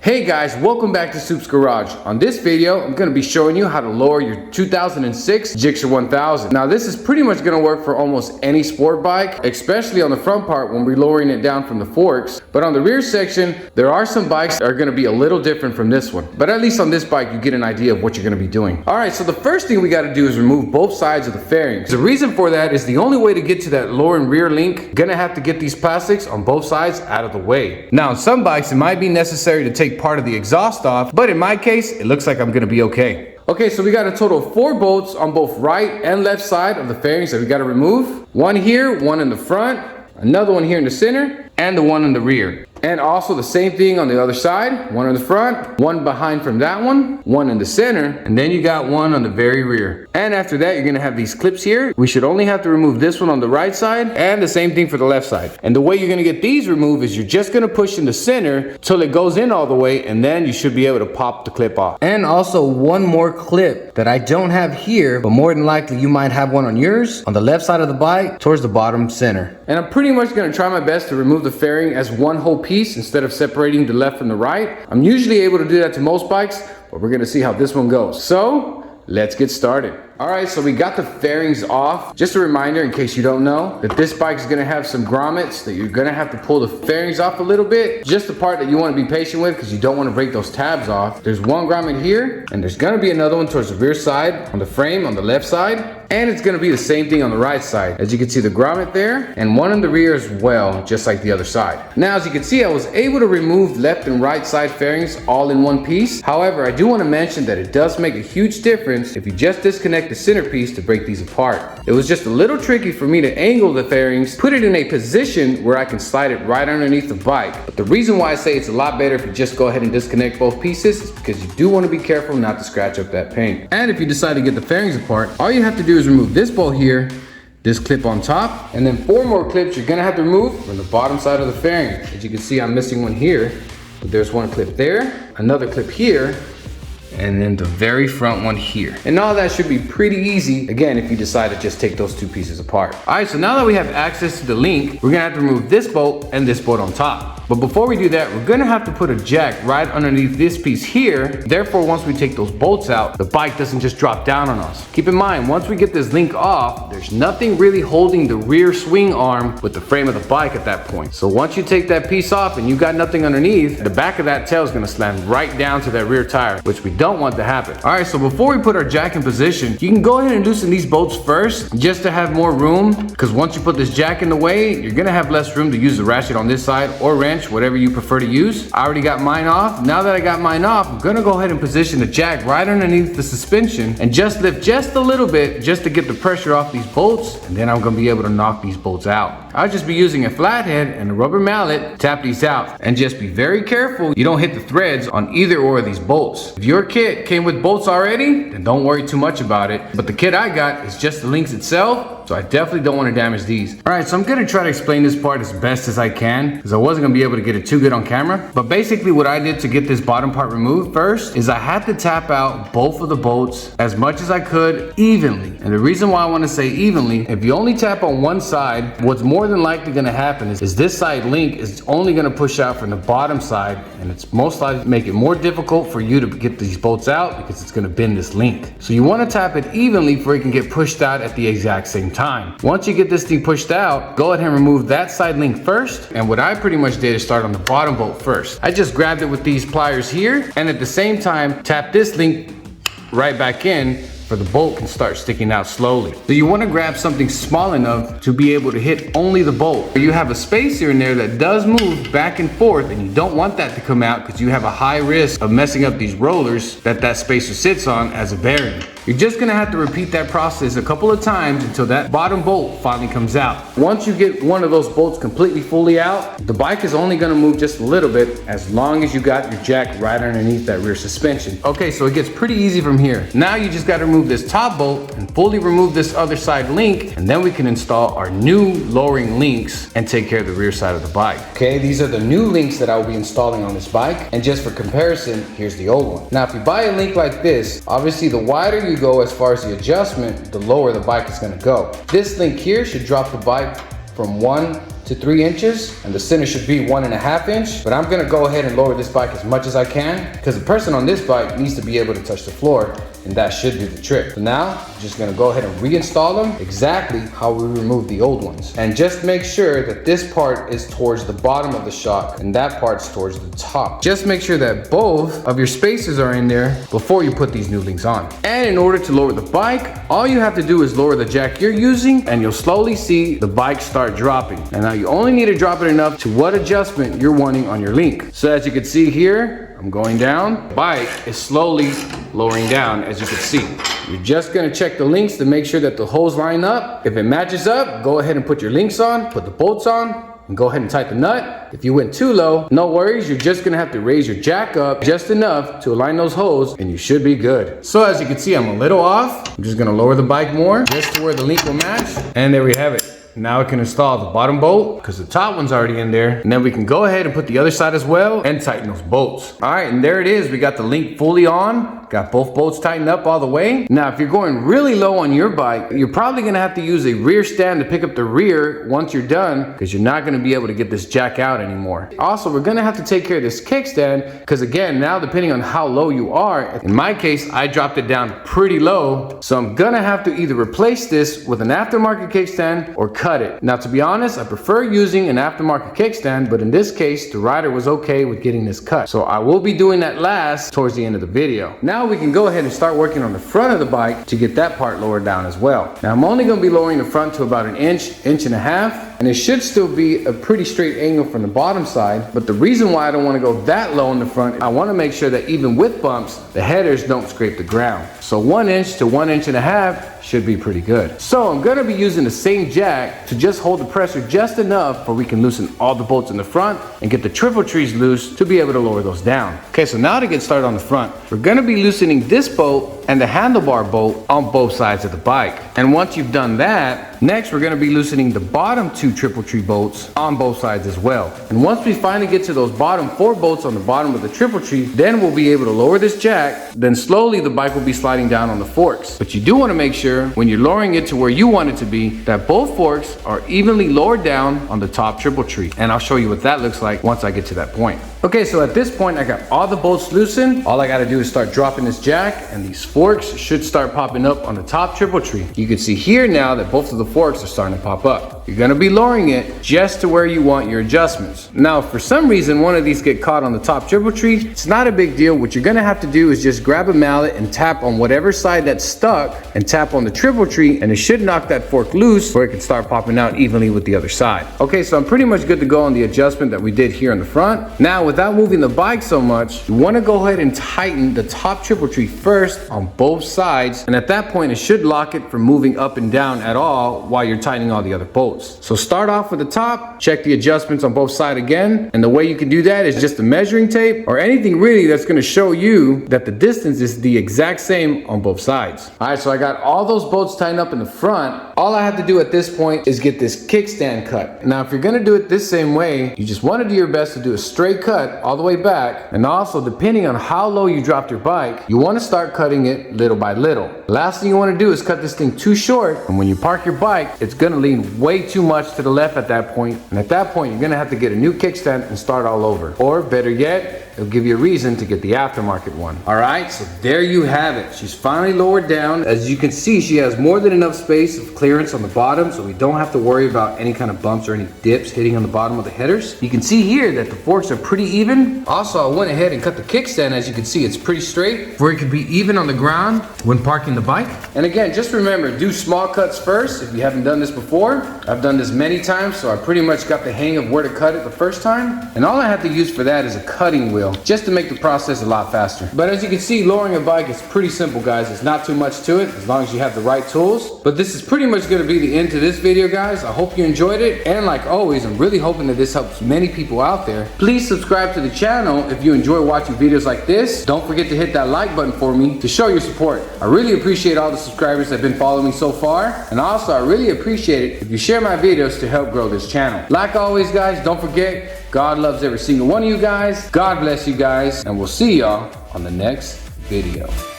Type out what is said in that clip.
Hey guys, welcome back to SUP'S Garage. On this video, I'm going to be showing you how to lower your 2006 Gixxer 1000. Now this is pretty much going to work for almost any sport bike, especially on the front part when we're lowering it down from the forks. But on the rear section, there are some bikes that are going to be a little different from this one. But at least on this bike, you get an idea of what you're going to be doing. Alright, so the first thing we got to do is remove both sides of the fairings. The reason for that is the only way to get to that lower and rear link, going to have to get these plastics on both sides out of the way. Now on some bikes, it might be necessary to take part of the exhaust off, but in my case, it looks like I'm gonna be okay. Okay, so we got a total of 4 bolts on both right and left side of the fairings that we gotta remove. One here, one in the front, another one here in the center, and the one in the rear. And also the same thing on the other side, one in the front, one behind from that one in the center, and then you got one on the very rear. And after that, you're gonna have these clips here. We should only have to remove this one on the right side, and the same thing for the left side. And the way you're gonna get these removed is you're just gonna push in the center till it goes in all the way, and then you should be able to pop the clip off. And also one more clip that I don't have here, but more than likely you might have one on yours, on the left side of the bike, towards the bottom center. And I'm pretty much gonna try my best to remove the fairing as one whole piece instead of separating the left from the right. I'm usually able to do that to most bikes, but we're gonna see how this one goes. So let's get started. Alright, so we got the fairings off. Just a reminder, in case you don't know, that this bike is going to have some grommets that you're going to have to pull the fairings off a little bit. Just the part that you want to be patient with because you don't want to break those tabs off. There's one grommet here, and there's going to be another one towards the rear side on the frame on the left side. And it's going to be the same thing on the right side. As you can see, the grommet there, and one on the rear as well, just like the other side. Now, as you can see, I was able to remove left and right side fairings all in one piece. However, I do want to mention that it does make a huge difference if you just disconnect the centerpiece to break these apart. It was just a little tricky for me to angle the fairings, put it in a position where I can slide it right underneath the bike. But the reason why I say it's a lot better if you just go ahead and disconnect both pieces is because you do want to be careful not to scratch up that paint. And if you decide to get the fairings apart, all you have to do is remove this bolt here, this clip on top, and then 4 more clips you're gonna have to remove from the bottom side of the fairing. As you can see, I'm missing one here, but there's one clip there, another clip here, and then the very front one here. And all that should be pretty easy, again, if you decide to just take those 2 pieces apart. All right, so now that we have access to the link, we're gonna have to remove this bolt and this bolt on top. But before we do that, we're gonna have to put a jack right underneath this piece here. Therefore, once we take those bolts out, the bike doesn't just drop down on us. Keep in mind, once we get this link off, there's nothing really holding the rear swing arm with the frame of the bike at that point. So once you take that piece off and you got nothing underneath, the back of that tail is gonna slam right down to that rear tire, which we don't want to happen. All right, so before we put our jack in position, you can go ahead and loosen these bolts first just to have more room, because once you put this jack in the way, you're gonna have less room to use the ratchet on this side or wrench, whatever you prefer to use. I already got mine off. Now that I got mine off, I'm gonna go ahead and position the jack right underneath the suspension and just lift just a little bit just to get the pressure off these bolts, and then I'm gonna be able to knock these bolts out. I'll just be using a flathead and a rubber mallet to tap these out, and just be very careful you don't hit the threads on either or of these bolts. If your kit came with bolts already, then don't worry too much about it. But the kit I got is just the links itself, so I definitely don't want to damage these. All right, so I'm gonna try to explain this part as best as I can, because I wasn't gonna be able to get it too good on camera. But basically what I did to get this bottom part removed first is I had to tap out both of the bolts as much as I could evenly. And the reason why I want to say evenly, if you only tap on one side, what's more than likely gonna happen is this side link is only gonna push out from the bottom side, and it's most likely make it more difficult for you to get these bolts out because it's gonna bend this link. So you wanna tap it evenly before it can get pushed out at the exact same time. Once you get this thing pushed out, go ahead and remove that side link first. And what I pretty much did is start on the bottom bolt first. I just grabbed it with these pliers here, and at the same time, tap this link right back in for the bolt can start sticking out slowly. So you want to grab something small enough to be able to hit only the bolt. You have a space here and there that does move back and forth, and you don't want that to come out because you have a high risk of messing up these rollers that spacer sits on as a bearing. You're just gonna have to repeat that process a couple of times until that bottom bolt finally comes out. Once you get one of those bolts completely fully out, the bike is only gonna move just a little bit as long as you got your jack right underneath that rear suspension. Okay, so it gets pretty easy from here. Now you just gotta remove this top bolt and fully remove this other side link, and then we can install our new lowering links and take care of the rear side of the bike. Okay, these are the new links that I will be installing on this bike, and just for comparison, here's the old one. Now if you buy a link like this, obviously the wider you go as far as the adjustment, the lower the bike is going to go. This link here should drop the bike from 1 to 3 inches, and the center should be 1.5 inch. But I'm gonna go ahead and lower this bike as much as I can, because the person on this bike needs to be able to touch the floor, and that should do the trick. So now, I'm just gonna go ahead and reinstall them exactly how we removed the old ones. And just make sure that this part is towards the bottom of the shock, and that part's towards the top. Just make sure that both of your spacers are in there before you put these new links on. And in order to lower the bike, all you have to do is lower the jack you're using, and you'll slowly see the bike start dropping. And now you only need to drop it enough to what adjustment you're wanting on your link. So as you can see here, I'm going down. The bike is slowly lowering down, as you can see. You're just gonna check the links to make sure that the holes line up. If it matches up, go ahead and put your links on, put the bolts on, and go ahead and tighten the nut. If you went too low, no worries, you're just gonna have to raise your jack up just enough to align those holes, and you should be good. So as you can see, I'm a little off. I'm just gonna lower the bike more, just to where the link will match. And there we have it. Now we can install the bottom bolt, because the top one's already in there. And then we can go ahead and put the other side as well and tighten those bolts. All right, and there it is. We got the link fully on. Got both bolts tightened up all the way. Now, if you're going really low on your bike, you're probably gonna have to use a rear stand to pick up the rear once you're done, because you're not gonna be able to get this jack out anymore. Also, we're gonna have to take care of this kickstand, because again, now depending on how low you are, in my case, I dropped it down pretty low. So I'm gonna have to either replace this with an aftermarket kickstand or cut it. Now, to be honest, I prefer using an aftermarket kickstand, but in this case, the rider was okay with getting this cut. So I will be doing that last towards the end of the video. Now we can go ahead and start working on the front of the bike to get that part lowered down as well. Now I'm only gonna be lowering the front to about an inch, inch and a half, and it should still be a pretty straight angle from the bottom side. But the reason why I don't wanna go that low in the front, I wanna make sure that even with bumps, the headers don't scrape the ground. So 1 inch to 1 inch and a half should be pretty good. So I'm gonna be using the same jack to just hold the pressure just enough where we can loosen all the bolts in the front and get the triple trees loose to be able to lower those down. Okay, so now to get started on the front, we're gonna be loosening this bolt and the handlebar bolt on both sides of the bike. And once you've done that, next we're gonna be loosening the bottom 2 triple tree bolts on both sides as well. And once we finally get to those bottom 4 bolts on the bottom of the triple tree, then we'll be able to lower this jack. Then slowly the bike will be sliding down on the forks. But you do wanna make sure when you're lowering it to where you want it to be, that both forks are evenly lowered down on the top triple tree. And I'll show you what that looks like once I get to that point. Okay, so at this point, I got all the bolts loosened. All I gotta do is start dropping this jack, and these forks should start popping up on the top triple tree. You can see here now that both of the forks are starting to pop up. You're gonna be lowering it just to where you want your adjustments. Now, if for some reason one of these get caught on the top triple tree, it's not a big deal. What you're gonna have to do is just grab a mallet and tap on whatever side that's stuck and tap on the triple tree, and it should knock that fork loose where it can start popping out evenly with the other side. Okay, so I'm pretty much good to go on the adjustment that we did here in the front. Now, without moving the bike so much, you wanna go ahead and tighten the top triple tree first on both sides, and at that point, it should lock it from moving up and down at all while you're tightening all the other bolts. So start off with the top, check the adjustments on both sides again, and the way you can do that is just a measuring tape or anything really that's gonna show you that the distance is the exact same on both sides. All right, so I got all those bolts tightened up in the front. All I have to do at this point is get this kickstand cut. Now, if you're gonna do it this same way, you just wanna do your best to do a straight cut all the way back, and also depending on how low you dropped your bike, you wanna start cutting it little by little. Last thing you wanna do is cut this thing too short, and when you park your bike, it's gonna lean way too much to the left at that point, and at that point, you're gonna have to get a new kickstand and start all over. Or better yet, it'll give you a reason to get the aftermarket one. All right, so there you have it. She's finally lowered down. As you can see, she has more than enough space of clearance on the bottom, so we don't have to worry about any kind of bumps or any dips hitting on the bottom of the headers. You can see here that the forks are pretty even. Also, I went ahead and cut the kickstand. As you can see, it's pretty straight, where it could be even on the ground when parking the bike. And again, just remember, do small cuts first if you haven't done this before. I've done this many times, so I pretty much got the hang of where to cut it the first time. And all I have to use for that is a cutting wheel, just to make the process a lot faster. But as you can see, lowering a bike is pretty simple, guys. It's not too much to it, as long as you have the right tools. But this is pretty much gonna be the end to this video, guys. I hope you enjoyed it. And like always, I'm really hoping that this helps many people out there. Please subscribe to the channel if you enjoy watching videos like this. Don't forget to hit that like button for me to show your support. I really appreciate all the subscribers that have been following me so far. And also, I really appreciate it if you share my videos to help grow this channel. Like always, guys, don't forget, God loves every single one of you guys. God bless you guys, and we'll see y'all on the next video.